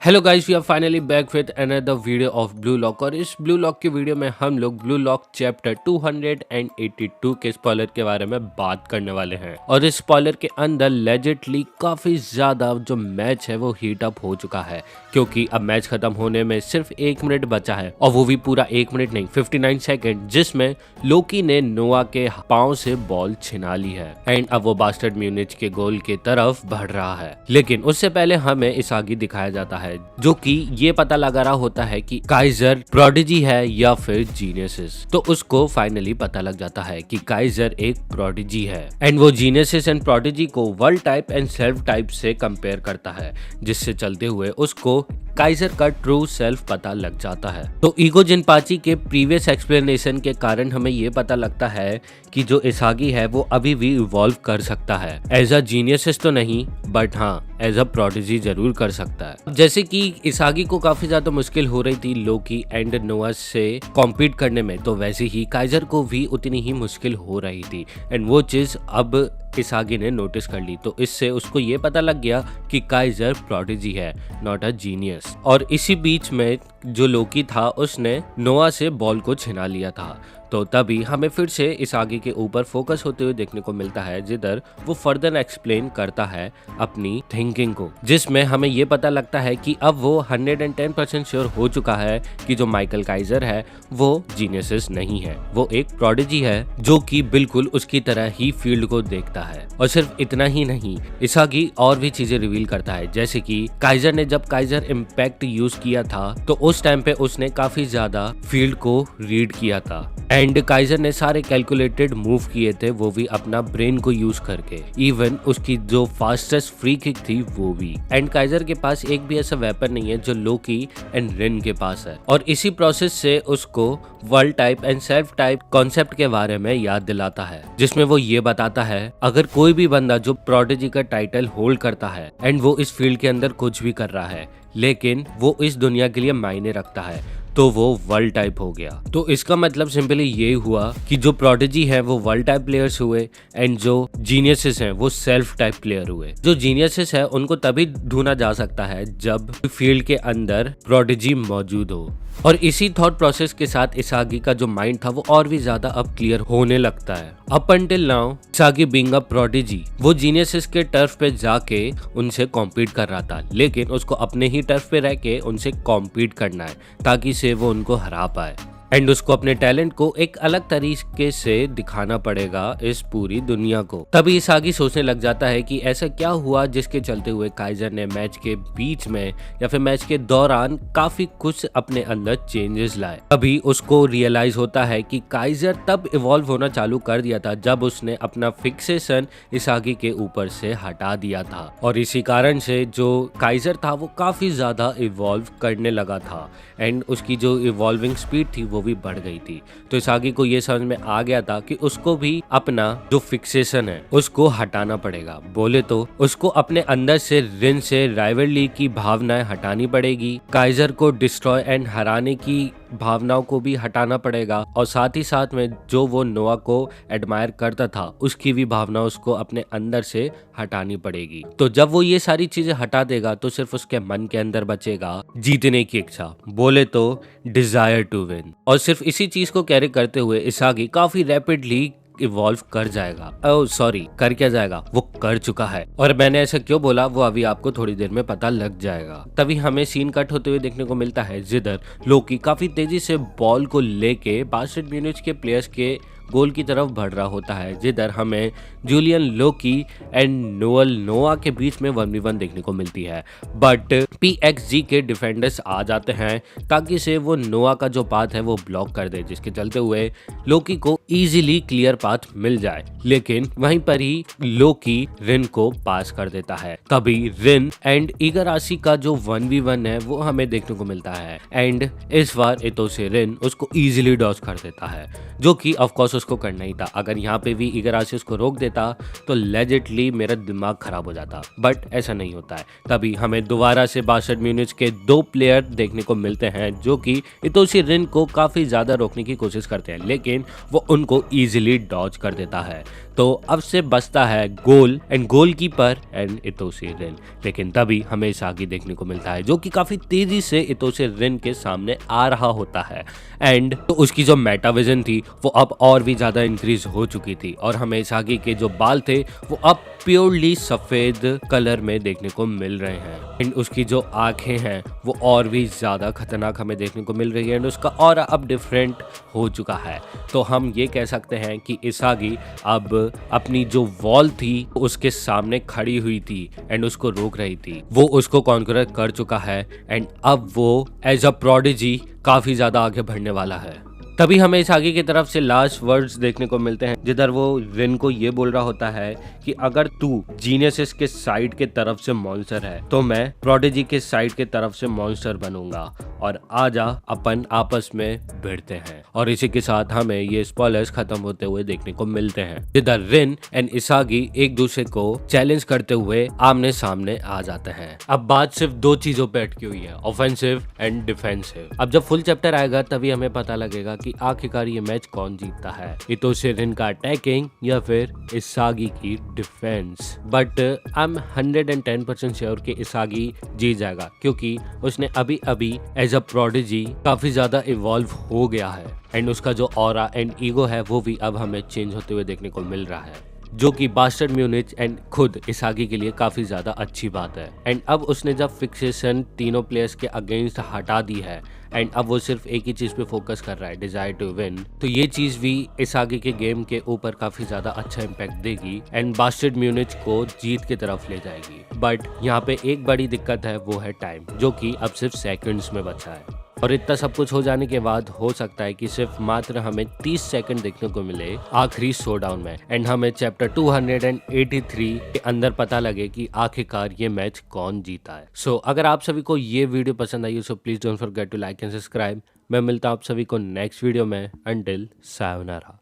Hello guys, we are finally back with another video of Blue Lock. और इस blue lock की video में हम लोग ब्लू लॉक चैप्टर 282 के स्पॉइलर के बारे में बात करने वाले हैं। और इस स्पॉइलर के अंदर लेजिटली काफी ज्यादा जो मैच है वो हीट अप हो चुका है, क्योंकि अब मैच खत्म होने में सिर्फ 1 मिनट बचा है, और वो भी पूरा 1 मिनट नहीं, 59 सेकेंड, जिसमें लोकी ने नोआ के पांव से बॉल छिना ली है एंड अब वो बास्टर्ड म्यूनिच के गोल की तरफ बढ़ रहा है। लेकिन उससे पहले हमें इसागी दिखाया जाता है, जो कि ये पता लगा रहा होता है कि काइजर प्रोडिजी है या फिर जीनियसिस। तो उसको फाइनली पता लग जाता है कि काइजर एक प्रोडिजी है एंड वो जीनियसिस एंड प्रोडिजी को world type and self type से कंपेयर करता है, जिससे चलते हुए उसको काइजर का ट्रू सेल्फ पता लग जाता है। तो ईगो जिनपाची के प्रीवियस एक्सप्लेनेशन के कारण हमें ये पता लगता है कि जो इसागी है वो अभी भी इवॉल्व कर सकता है। एज अ जीनियसिस तो नहीं, बट हाँ एज अ प्रोडिजी जरूर कर सकता है। जैसे कि इसागी को काफी ज्यादा मुश्किल हो रही थी लोकी एंड नोआ से कॉम्पीट करने में, तो वैसे ही काइजर को भी उतनी ही मुश्किल हो रही थी एंड वो चीज अब इसागी ने नोटिस कर ली। तो इससे उसको ये पता लग गया कि काइजर प्रोडिजी है, नॉट अ जीनियस। और इसी बीच में जो लोकी था उसने नोआ से बॉल को छिना लिया था। तो तभी हमें फिर से इसागी के ऊपर फोकस होते हुए देखने को मिलता है, जिधर वो फर्दर एक्सप्लेन करता है अपनी थिंकिंग को, जिसमें हमें ये पता लगता है कि अब वो 110% श्योर हो चुका है कि जो माइकल काइजर है वो जीनियसिस नहीं है, वो एक प्रोडिजी है जो कि बिल्कुल उसकी तरह ही फील्ड को देखता है। और सिर्फ इतना ही नहीं, इसागी और भी चीजें रिवील करता है, जैसे कि काइजर ने जब काइजर इम्पैक्ट यूज किया था तो उस टाइम पे उसने काफी ज्यादा फील्ड को रीड किया था एंड काइजर ने सारे कैलकुलेटेड मूव किए थे, वो भी अपना ब्रेन को यूज करके। इवन उसकी जो फास्टेस्ट फ्री किक थी वो भी। एंड काइजर के पास एक भी ऐसा वेपन नहीं है जो लोकी एंड रिन के पास है। और इसी प्रोसेस से उसको world type and self type concept के बारे में याद दिलाता है, जिसमें वो ये बताता है अगर कोई भी बंदा जो प्रोडिजी का टाइटल होल्ड करता है एंड वो इस फील्ड के अंदर कुछ भी कर रहा है, लेकिन वो इस दुनिया के लिए मायने रखता है, तो वो वर्ल्ड टाइप हो गया। तो इसका मतलब सिंपली ये हुआ कि जो प्रोडिजी है वो वर्ल्ड टाइप प्लेयर्स हुए एंड जो जीनियसिस हैं वो सेल्फ टाइप प्लेयर हुए। जो जीनियसिस है उनको तभी ढूंढा जा सकता है जब फील्ड के अंदर प्रोडिजी मौजूद हो। और इसी थॉट प्रोसेस के साथ इसागी का जो माइंड था वो और भी ज्यादा अब क्लियर होने लगता है। Up until now इसागी being a prodigy वो जीनियसिस के टर्फ पे जाके उनसे कॉम्पीट कर रहा था, लेकिन उसको अपने ही टर्फ पे रह के उनसे कॉम्पीट करना है ताकि से वो उनको हरा पाए एंड उसको अपने टैलेंट को एक अलग तरीके से दिखाना पड़ेगा इस पूरी दुनिया को। तभी इसागी सोचने लग जाता है कि ऐसा क्या हुआ जिसके चलते हुए काइजर ने मैच के बीच में या फिर मैच के दौरान काफी कुछ अपने अंदर चेंजेस लाए। अभी उसको रियलाइज होता है कि काइजर तब इवॉल्व होना चालू कर दिया था जब उसने अपना फिक्सेशन इसागी के ऊपर से हटा दिया था, और इसी कारण से जो काइजर था वो काफी ज्यादा इवॉल्व करने लगा था एंड उसकी जो इवॉल्विंग स्पीड थी वो भी बढ़ गई थी। तो इसागी को ये समझ में आ गया था कि उसको भी अपना जो फिक्सेशन है उसको हटाना पड़ेगा। बोले तो उसको अपने अंदर से रिन से राइवलरी की भावनाएं हटानी पड़ेगी, काइजर को डिस्ट्रॉय एंड हराने की भावनाओं को भी हटाना पड़ेगा, और साथ ही साथ में जो वो नोआ को एडमायर करता था उसकी भी भावना उसको अपने अंदर से हटानी पड़ेगी। तो जब वो ये सारी चीजें हटा देगा तो सिर्फ उसके मन के अंदर बचेगा जीतने की इच्छा, बोले तो डिजायर टू विन। और सिर्फ इसी चीज को कैरी करते हुए इसागी काफी रैपिडली इवॉल्व कर जाएगा। ओह सॉरी, कर क्या जाएगा, वो कर चुका है। और मैंने ऐसा क्यों बोला वो अभी आपको थोड़ी देर में पता लग जाएगा। तभी हमें सीन कट होते हुए देखने को मिलता है, जिधर लोकी काफी तेजी से बॉल को लेके बास्टर्ड म्यूनिच के प्लेयर्स के गोल की तरफ बढ़ रहा होता है, जिधर हमें जूलियन लोकी एंड नोअल नोआ के बीच में 1v1 देखने को मिलती है। बट PXG के डिफेंडर्स आ जाते हैं ताकि से वो नोआ का जो पाथ है वो ब्लॉक कर दे, जिसके चलते हुए लोकी को इजीली क्लियर पाथ मिल जाए। लेकिन वहीं पर ही लोकी रिन को पास कर देता है। तभी रिन एंड इगाराशी का जो 1v1 है वो हमें देखने को मिलता है एंड इस बार इतोसे रिन उसको इजीली डॉज कर देता है, जो कि ऑफकोर्स उसको करना ही था। अगर यहाँ पे भी इगाराशी उसको रोक देता तो लेजिटली मेरा दिमाग खराब हो जाता, बट ऐसा नहीं होता है। तभी हमें दोबारा से बास्टर्ड म्यूनिच के 2 प्लेयर देखने को मिलते हैं जो कि इतोशी रिन को काफी ज्यादा रोकने की कोशिश करते हैं, लेकिन वो उनको इजीली डॉज कर देता है। तो अब से बचता है गोल एंड गोलकीपर एंड इतोशी रिन। लेकिन तभी हमें इसागी देखने को मिलता है जो कि काफी तेजी से इतोशी रिन के सामने आ रहा होता है एंड तो उसकी जो मेटाविजन थी वो अब और भी ज्यादा इंक्रीज हो चुकी थी और हमें इसागी के जो बाल थे वो अब प्योरली सफेद कलर में देखने को मिल रहे हैं एंड उसकी जो आंखें हैं वो और भी ज्यादा खतरनाक हमें देखने को मिल रही है एंड उसका ऑरा अब डिफरेंट हो चुका है। तो हम ये कह सकते हैं कि इसागी अब अपनी जो वॉल थी उसके सामने खड़ी हुई थी एंड उसको रोक रही थी, वो उसको कॉन्करर कर चुका है एंड अब वो एज अ प्रोडिजी काफी ज्यादा आगे बढ़ने वाला है। तभी हमें इसागी की तरफ से लास्ट वर्ड्स देखने को मिलते हैं जिधर वो रिन को ये बोल रहा होता है कि अगर तू जीनियसिस के साइड के तरफ से मॉन्स्टर है तो मैं प्रोडिजी के साइड के तरफ से मॉन्स्टर बनूंगा और आजा अपन आपस में भिड़ते हैं। और इसी के साथ हमें ये स्पॉयलर्स खत्म होते हुए देखने को मिलते हैं जिधर रिन एंड इसागी एक दूसरे को चैलेंज करते हुए आमने सामने आ जाते हैं। अब बात सिर्फ दो चीजों पे अटकी हुई है, ऑफेंसिव एंड डिफेंसिव। अब जब फुल चैप्टर आएगा तभी हमें पता लगेगा कि आखिरकार ये मैच कौन जीतता है, इतोशी रिन का अटैकिंग या फिर इसागी की defence. But I am 110% sure कि इसागी जीत जाएगा क्योंकि उसने अभी अभी एज अ प्रोडिजी काफी ज्यादा इवॉल्व हो गया है एंड उसका जो ऑरा एंड ईगो है वो भी अब हमें चेंज होते हुए देखने को मिल रहा है जो कि बास्टर्ड म्यूनिच एंड खुद इसागी के लिए काफी ज्यादा अच्छी बात है। एंड अब उसने जब फिक्सेशन तीनों प्लेयर्स के अगेंस्ट हटा दी है एंड अब वो सिर्फ एक ही चीज पे फोकस कर रहा है, डिजायर टू विन, तो ये चीज भी इसागी के गेम के ऊपर काफी ज्यादा अच्छा इम्पैक्ट देगी एंड बास्टर्ड म्यूनिच को जीत की तरफ ले जाएगी। बट यहाँ पे एक बड़ी दिक्कत है, वो है टाइम, जो कि अब सिर्फ सेकंड्स में बचा है और इतना सब कुछ हो जाने के बाद हो सकता है कि सिर्फ मात्र हमें 30 सेकंड देखने को मिले आखिरी शोडाउन में एंड हमें चैप्टर 283 के अंदर पता लगे कि आखिरकार ये मैच कौन जीता है। सो अगर आप सभी को ये वीडियो पसंद आई so please don't forget to like and subscribe. मैं मिलता हूँ आप सभी को नेक्स्ट वीडियो में। Until sayonara.